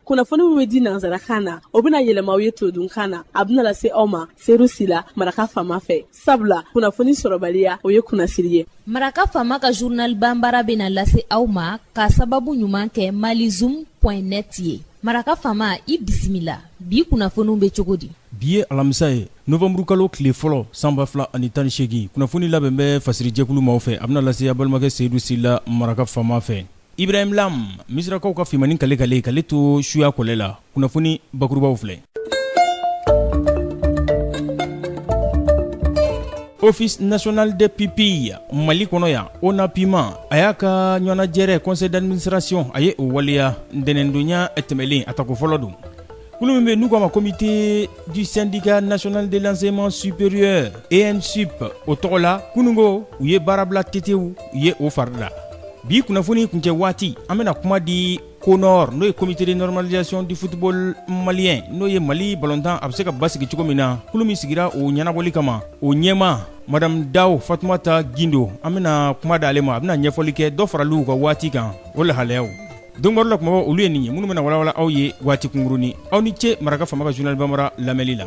kunnafoni min bɛ di nanzarakan na o bɛna yɛlɛma aw ye todunkan na a bɛna lase aw ma seru sila maraka faama fɛ sabula kunnafoni sɔrɔbaliya o ye kunnasiri ye. Maraka faama ka journal banbara bɛna lase aw ma ka sababu ɲuman kɛ malizoom.net ye. Maraka faama i bisimila bi kunnafoniw bɛ cogo di? Bi ye alamisa ye novembre kalo tile fɔlɔ sanba 2018 kunnafoni labɛn bɛ fasiri jɛkulu maaw fɛ a bɛna lase a balimakɛ seyidu sila maraka faama fɛ. Ibrahim Lam misirakaw ka fimani kale to suya kɔlɛ la kunnafoni bakurubaw filɛ. Office national des pupilles Mali kɔnɔ yan ONAPIMA a y'a ka ɲɔgɔnnajɛrɛ conseil d'administration a ye o waleya ntɛnɛndonya tɛmɛlen a tako fɔlɔ don. Kulu min bɛ n'u k'a ma comité du syndicat national de l'enseignement supérieur ENSUP o tɔgɔ la kunungo u ye baarabila tetew u ye o fari da. Bi kunnafoni kuncɛ waati an bɛna kuma di CONOR n'o ye comité de normalisation du football malien n'o ye Mali balontan a bɛ se ka basigi cogo min na kulu min sigira o ɲɛnabɔli kama o ɲɛma Madame Daw Fatumata Gindo an bɛna kuma d'ale ma a bɛna ɲɛfɔli kɛ dɔ faraliw ka waati kan o lahalayaw. Don baro la kumabɔ olu ye nin ye minnu bɛna walawala aw ye waati kungurunin aw ni ce maraka faama ka journal banbara lamɛnli la.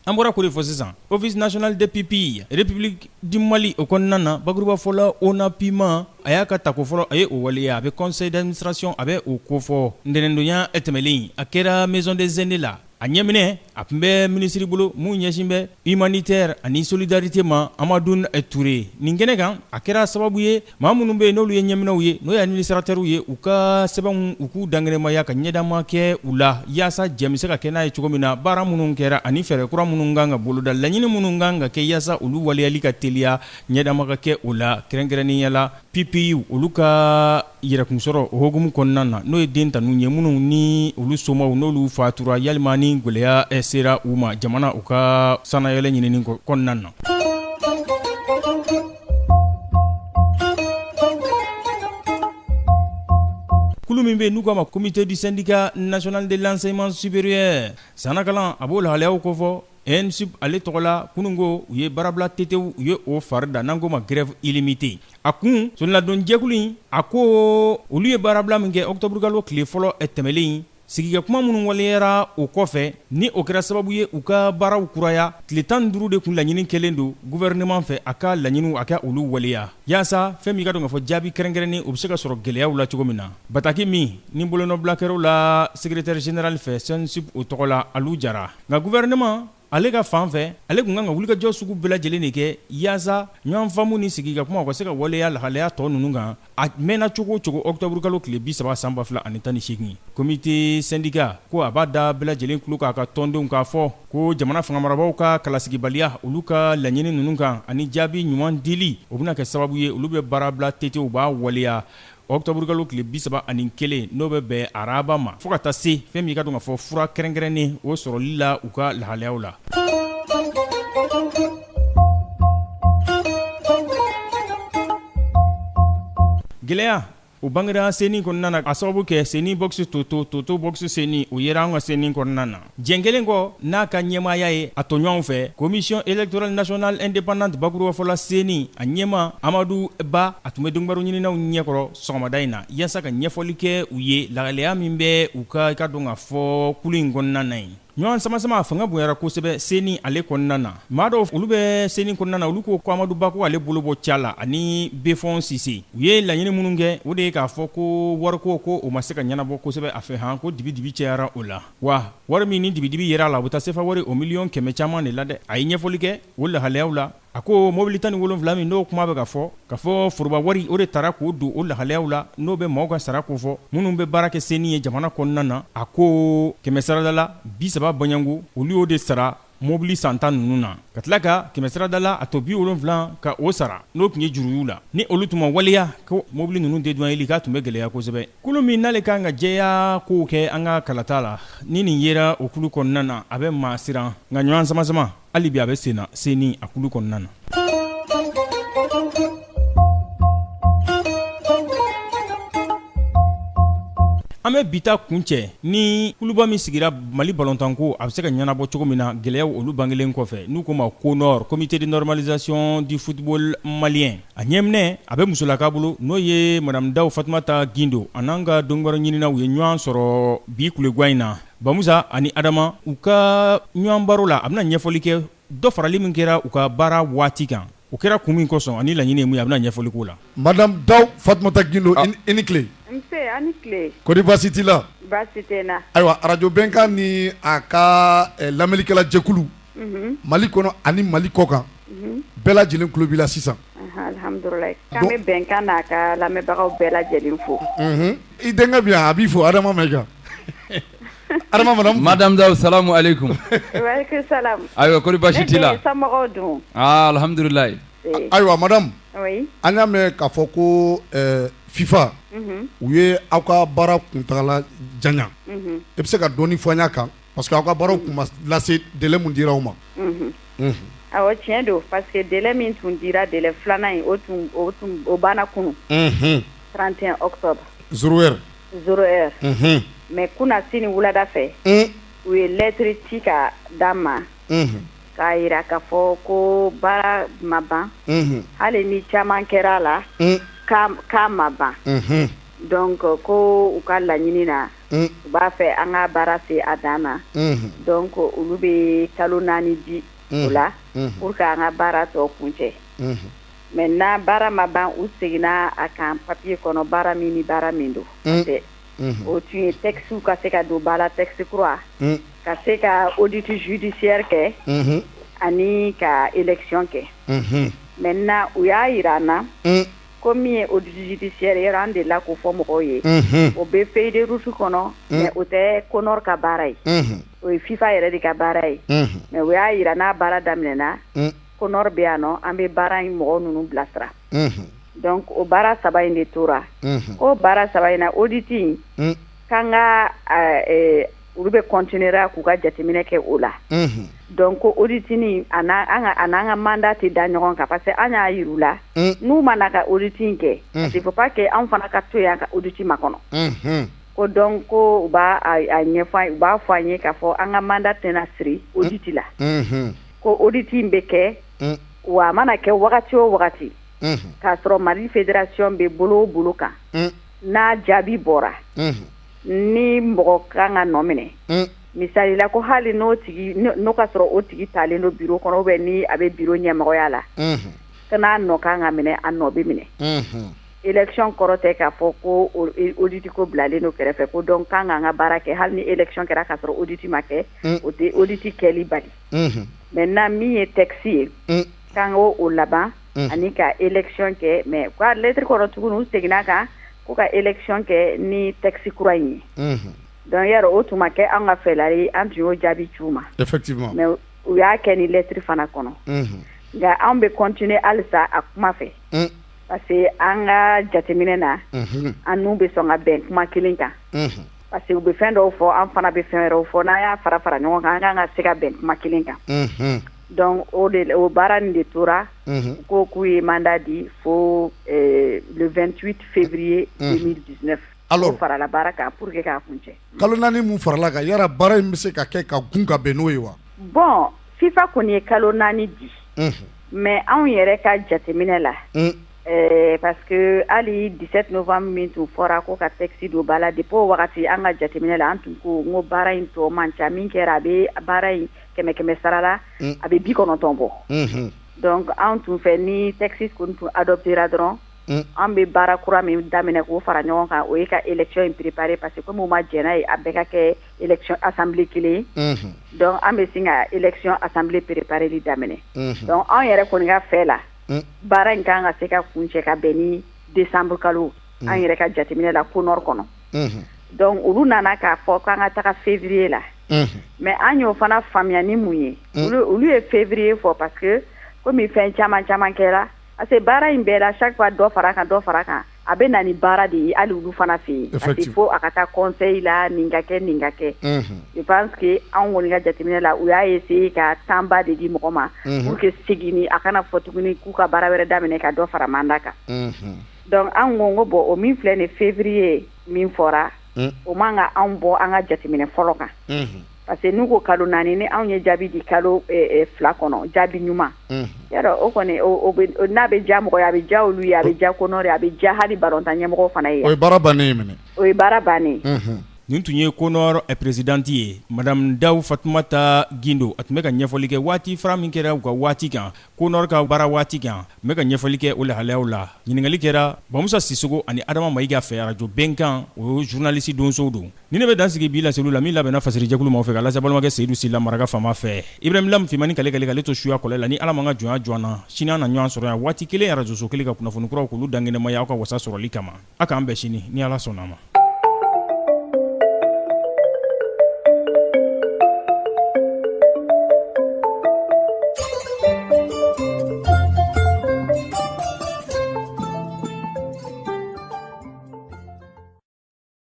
An bɔra ko de fɔ sisan office national des pupilles république du Mali o kɔnɔna na bakuruba fɔla ONAPIMA a y'a ka tako fɔlɔ a ye o waleya a bɛ conseil d'administration a bɛ o kofɔ ntɛnɛndonya tɛmɛlen a kɛra maison des aînés la a ɲɛminɛ a tun bɛ minisiri bolo mun ɲɛsin bɛ humanitaire ani solidarité ma Amadou Touré nin kɛnɛ kan a kɛra sababu ye maa minnu bɛ yen n'olu ye ɲɛminɛw ye n'o ye administrateurs ye u ka sɛbɛnw u k'u dangɛrɛmaya ka ɲɛdama kɛ u la yaasa jɛ bɛ se ka kɛ n'a ye cogo min na baara minnu kɛra ani fɛɛrɛ kura minnu kan ka boloda laɲini minnu kan ka kɛ yaasa olu waleyali ka teliya ɲɛdama ka kɛ o la kɛrɛnkɛrɛnnenya la PPU olu ka yɛrɛkunsɔrɔ o hokumu kɔnɔna na n'o ye den tanu ye minnu ni olu somaw n'olu fatura yalima ni gwɛlɛya sera u ma jamana u ka sanayɛlɛ ɲinini kɔnɔna na. Kulu min bɛ n'u k'a ma comité du syndicat national de l'enseignement supérieur sanakalan a b'o lahalayaw kofɔ ENSUP ale tɔgɔ la kunungo u ye baarabila tetew u ye o fari da n'an ko ma grève illimité a kun soladon jɛkulu in a ko olu ye baarabila min kɛ octobre kalo tile fɔlɔ tɛmɛlen sigikɛ kuma minnu waleyara o kɔfɛ ni o kɛra sababu ye u ka baaraw kuraya tile 15 de kun laɲini kɛlen don gouvernement fɛ a ka laɲiniw a ka olu waleya yaasa fɛn min ka dɔn ka fɔ jaabi kɛrɛnkɛrɛnnen o bɛ se ka sɔrɔ gɛlɛyaw la cogo min na bataki min ni bolonɔbila kɛrɛw la secrétaire général fɛ SENSUP o tɔgɔ la Alu Jara nka gouvernement ale ka fan fɛ ale kun kan ka wulikajɔ sugu bɛɛ lajɛlen de kɛ yaasa ɲɔgɔn faamu ni sigi ka kuma u ka se ka waleya lahalaya tɔ ninnu kan a mɛnna cogo o cogo octobre kalo tile 30 san 2018 comité syndicat ko a b'a da bɛɛ lajɛlen tulo k'a ka tɔndenw k'a fɔ ko jamana fangamarabaaw ka kalasigibaliya olu ka laɲini ninnu kan ani jaabi ɲuman dili o bɛna kɛ sababu ye olu bɛ baarabila tetew b'a waleya octobre kalo tile 31 n'o bɛ bɛn araba ma fo ka taa se fɛn min ka dɔn ka fɔ fura kɛrɛnkɛrɛnnen o sɔrɔli la u ka lahalayaw la. Gɛlɛya o bangera seni kɔnɔna na a sababu kɛ seni box toto box seni o yera an ka seni kɔnɔna na jɛnkelen kɔ n'a ka ɲɛmaaya ye a tɔɲɔgɔnw fɛ commission électorale nationale indépendante bakuruba fɔla seni a ɲɛma Amadu Ba a tun bɛ donbaro ɲininaw ɲɛkɔrɔ sɔgɔmada in na yaasa ka ɲɛfɔli kɛ u ye lahalaya min bɛ u ka dɔn ka fɔ kulu in kɔnɔna na yen ɲɔgɔn sama fanga bonyara kosɛbɛ seni ale kɔnɔna na maa dɔw olu bɛ seni kɔnɔna na olu ko Amadu Ba ko ale bolo bɔ ca la ani Befɔn Sise u ye laɲini minnu kɛ o de ye k'a fɔ ko wariko ko o ma se ka ɲɛnabɔ kosɛbɛ a fɛ han ko dibi cayara o la wa wari min ni dibi yera la u bɛ taa sefa wari o miliyɔn 100 caman de la dɛ a ye ɲɛfɔli kɛ o lahalayaw la a ko mobili 17 min n'o kuma bɛ ka fɔ foroba wari o de taara k'o don o lahalayaw la n'o bɛ maaw ka sara ko fɔ minnu bɛ baara kɛ seni ye jamana kɔnɔna na a ko 100 sarada la 30 bɔɲango olu y'o de sara mobili san 10 ninnu na ka tila ka 100 sarada la a tɔ 70 ka o sara n'o tun ye juru y'u la ni olu tun ma waleya ko mobili ninnu dédouaner k'a tun bɛ gɛlɛya kosɛbɛ kulu min n'ale kan ka jɛya kow kɛ an ka kalata la ni nin yera o kulu kɔnɔna na a bɛ maa siran nka ɲɔgɔn sama hali bi a bɛ senna seni a kulu kɔnɔna na. an bɛ bita kuncɛ ni kuluba min sigira Mali balontanko a bɛ se ka ɲɛnabɔ cogo min na gɛlɛyaw olu bangelen kɔfɛ n'u ko ma ko nord comité de normalisation du football malien a ɲɛminɛ a bɛ musolaka bolo n'o ye madame Daw Fatumata Gindo a n'an ka dɔnnibagaw ɲininaw ye ɲɔgɔn sɔrɔ bi kuleguwa in na Bamusa ani Adama u ka ɲɔgɔn baro la a bɛna ɲɛfɔli kɛ dɔ farali min kɛra u ka baara waati kan o kɛra kun min kosɔn ani laɲini ye mun ye a bɛna ɲɛfɔli k'o la. Madame Daw Fatumata Gindo i ni tile. Nse ani tile. Kodi baasi t'i la. Baasi tɛ n na. Ayiwa radio Bɛnkan ni a ka lamɛnnikɛla jɛkulu Mali kɔnɔ ani Mali kɔ kan bɛɛ lajɛlen tulo b'i la sisan. Alhamdulilayi k'an bɛ Bɛnkan n'a ka lamɛnbagaw bɛɛ lajɛlen fo. I denkɛ bi yan a b'i fo Adama Mayiga. Adama Madame Daw salamu alaikum. Waleykum salam. Ayiwa kodi baasi t'i la. Ne somɔgɔw dun. Alhamdulilayi. Ayiwa madame. Oui. An y'a mɛn k'a fɔ ko FIFA u ye aw ka baara kuntagala janya. E bɛ se ka dɔɔni fɔ an y'a kan parce que aw ka baaraw kun ma lase délai mun dira aw ma. Awɔ tiɲɛ don parce que délai min tun dira délai filanan in o banna kunun. 31 octobre. 0 heure. 0 heure. Mais kuna sini wulada fɛ u ye lettre ci ka d'an ma k'a yira k'a fɔ ko baara ma ban hali ni caman kɛra a la k'a ma ban donc ko u ka laɲini na u b'a fɛ an ka baara se a dan na donc olu bɛ kalo 4 di o la pour que an ka baara tɔ kuncɛ maintenant baara ma ban u seginna a kan papier kɔnɔ baara min ni baara min don o tun ye texte ka se ka don ba la texte kura ka se ka audit judiciaire kɛ ani ka élection kɛ maintenant u y'a yira an na ko min ye audit judiciaire yɔrɔ an delila k'o fɔ mɔgɔw ye o bɛ feuille de route kɔnɔ mais o tɛ CONOR ka baara ye o ye FIFA yɛrɛ de ka baara ye mais u y'a yira n'a baara daminɛna CONOR bɛ yan nɔ an bɛ baara in mɔgɔw ninnu bilasira donc o baara 3 in de tora o baara 3 in na audit in kan ka olu bɛ continuer k'u ka jateminɛ kɛ o la donc ko audit nin a n'an ka mandat tɛ da ɲɔgɔn kan parce que an y'a yir'u la n'u mana ka audit in kɛ parce que il faut pas que anw fana ka to yan ka audit makɔnɔ ko donc ko u b'a ɲɛfɔ u b'a fɔ an ye k'a fɔ an ka mandat tɛna siri audit la ko audit in bɛ kɛ wa a mana kɛ wagati o wagati k'a sɔrɔ Mali fédération bɛ bolo o bolo kan n'a jaabi bɔra ni mɔgɔ kan ka nɔ minɛ misali la ko hali n'o ka sɔrɔ o tigi talen don bureau kɔnɔ ou bien ni a bɛ bureau ɲɛmɔgɔya la n'a nɔ kan ka minɛ a nɔ bɛ minɛ élection kɔrɔ tɛ k'a fɔ ko audit ko bilalen don kɛrɛfɛ ko donc kan k'an ka baara kɛ hali ni élection kɛra k'a sɔrɔ audit ma kɛ o tɛ audit kɛli bali maintenant min ye texte ye kan k'o laban ani ka élection kɛ mais ka lettre kɔrɔ tuguni u seginna kan ko ka élection kɛ ni texte kura in ye donc yɛrɛ o tuma kɛ an ka fɛla ye an tun y'o jaabi c'u ma effectivement mais u y'a kɛ ni lettre fana kɔnɔ nka an bɛ continuer halisa a kuma fɛ parce que an ka jateminɛ na an n'u bɛ sɔn ka bɛn kuma kelen kan parce que u bɛ fɛn dɔw fɔ an fana bɛ fɛn wɛrɛw fɔ n'an y'a fara fara ɲɔgɔn kan an kan ka se ka bɛn kuma kelen kan donc o baara nin de tora ko k'u ye mandat di fo le 28 février 2019 alors farala baara kan pour que k'a kuncɛ kalo 4 mun farala kan yara baara in bɛ se ka kɛ ka gun ka bɛn n'o ye wa bon FIFA kɔni ye kalo 4 di mais anw yɛrɛ ka jateminɛ la parce que hali 17 novembre min tun fɔra ko ka texte don ba la depuis o wagati an ka jateminɛ la an tun ko n ko baara in tɔ man ca min kɛra a bɛ baara in 100 sara la a bɛ 90 bɔ donc an tun fɛ ni texte kɔni tun adoptera dɔrɔn an bɛ baara kura min daminɛ k'o fara ɲɔgɔn kan o ye ka élection in préparer parce que comme o ma jɛna ye a bɛɛ ka kɛ élection assemblée kelen ye donc an bɛ sin ka élection assemblée préparerli daminɛ donc an yɛrɛ kɔni ka fɛ la baara in kan ka se ka kuncɛ ka bɛn ni décembre kalo an yɛrɛ ka jateminɛ la CONOR kɔnɔ donc olu nana k'a fɔ k'an ka taga février la mais an y'o fana faamuya ni mun ye olu ye février fɔ parce que komi fɛn caman caman kɛra parce que baara in bɛɛ la chaque fois dɔ fara kan a bɛ na ni baara de ye hali olu fana fɛ yen parce que fo a ka taa conseil la nin ka kɛ je pense que an kɔni ka jateminɛ la u y'a essayer ka temps ba de di mɔgɔ ma pour que segini a kana fɔ tuguni k'u ka baara wɛrɛ daminɛ ka dɔ fara mandat kan donc an ko bon o min filɛ nin février min fɔra o man ka anw bɔ an ka jateminɛ fɔlɔ kan parce que n'u ko kalo 4 ni anw ye jaabi di kalo 2 kɔnɔ jaabi ɲuman yɔrɔ o kɔni n'a bɛ diya mɔgɔ ye a bɛ diya olu ye a bɛ diya kɔnɔre a bɛ diya hali barontan ɲɛmɔgɔ fana ye o ye baara bannen ye minɛ o ye baara bannen nin tun ye Konor présidente ye madame Daw Fatumata Gindo a tun bɛ ka ɲɛfɔli kɛ waati fara min kɛra u ka waati kan Konor ka baara waati kan n bɛ ka ɲɛfɔli kɛ o lahalayaw la ɲininkali kɛra Bamusa Sisoko ani Adama Mayiga fɛ radio bɛnkan o ye journaliste donsow don ni ne bɛ dan sigi bi laseliw la min labɛnna fasiri jɛkulu ma fɛ ka lase balimakɛ Seydou Sila maraka fama fɛ Ibrahim Lam Fimani kale to suya kɔlɛ la ni Ala man ka jɔnya jɔna sini an na ɲɔgɔn sɔrɔ yan waati kelen radio so kelen ka kunnafoni kuraw k'olu dangɛnɛmaya aw ka wasa sɔrɔli kama a k'an bɛn sini ni Ala sɔnna ma